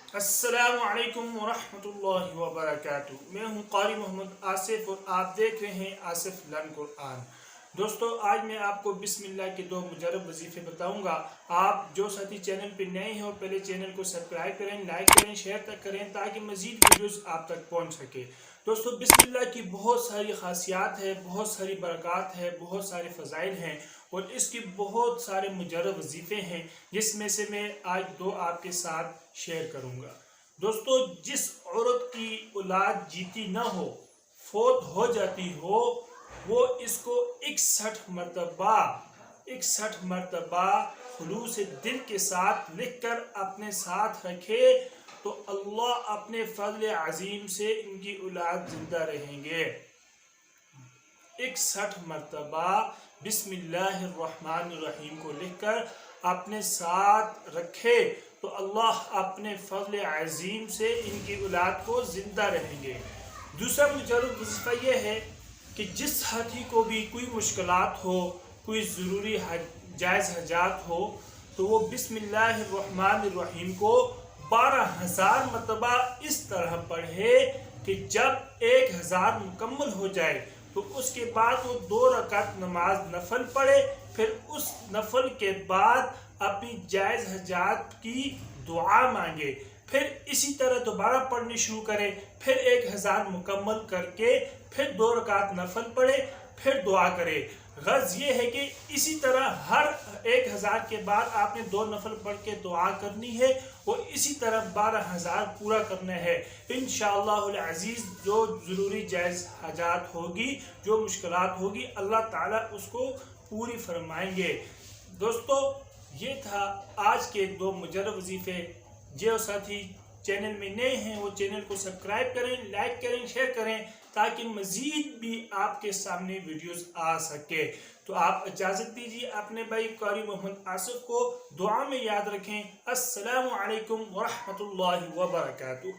अस्सलामु अलैकुम वरहमतुल्लाहि वबरकातुहू। मैं हूँ क़ारी मोहम्मद आसिफ और आप देख रहे हैं आसिफ लर्न कुरान। दोस्तों, आज मैं आपको बिस्मिल्लाह के दो मुजर्रब वजीफे बताऊंगा। आप जो साथी चैनल पे नए हैं वो पहले चैनल को सब्सक्राइब करें, लाइक करें, शेयर तक करें ताकि मजीद वीडियोस आप तक पहुंच सके। दोस्तों, बिस्मिल्लाह की बहुत सारी खासियात है, बहुत सारी बरक़ात है, बहुत सारे फ़ज़ाइल हैं और इसकी बहुत सारे मुजर्रब वजीफे हैं जिसमें से मैं आज दो आपके साथ शेयर करूंगा। दोस्तों, जिस औरत की औलाद जीती ना हो, फौत हो जाती हो, वो इसको 61 मरतबा खुलूस दिल के साथ लिख कर अपने साथ रखे तो अल्लाह अपने फजल अजीम से इनकी औलाद जिंदा रहेंगे। 61 मरतबा बिस्मिल्लाहिर्रहमानिर्रहीम को लिखकर अपने साथ रखे तो अल्लाह अपने फजल अजीम से इनकी औलाद को जिंदा रहेंगे। दूसरा मुजर्रब वजीफा यह है कि जिस साथी को भी कोई मुश्किलात हो, कोई ज़रूरी जायज़ हजात हो, तो वो बिस्मिल्लाहिर्रहमानिर्रहीम को 12,000 मरतबा इस तरह पढ़े कि जब 1,000 मुकम्मल हो जाए तो उसके बाद वो 2 रकात नमाज नफल पढ़े, फिर उस नफल के बाद अपनी जायज़ हजात की दुआ मांगे, फिर इसी तरह दोबारा पढ़नी शुरू करे, फिर 1,000 मुकम्मल करके फिर 2 रकात नफल पढ़े, फिर दुआ करे। गर्ज ये है कि इसी तरह हर 1,000 के बाद आपने 2 नफल पढ़ के दुआ करनी है और इसी तरह 12,000 पूरा करना है। इंशाअल्लाहुल अज़ीज़ जो ज़रूरी जायज़ हाजात होगी, जो मुश्किलात होगी, अल्लाह ताला उसको पूरी फरमाएंगे। दोस्तों, ये था आज के 2 मुजर्रब वजीफे। जो साथी चैनल में नए हैं वो चैनल को सब्सक्राइब करें, लाइक करें, शेयर करें ताकि मजीद भी आपके सामने वीडियोस आ सके। तो आप इजाज़त दीजिए, अपने भाई क़ारी मोहम्मद आसिफ को दुआ में याद रखें। अस्सलामु अलैकुम वरहमतुल्लाहि वबरकातुहू।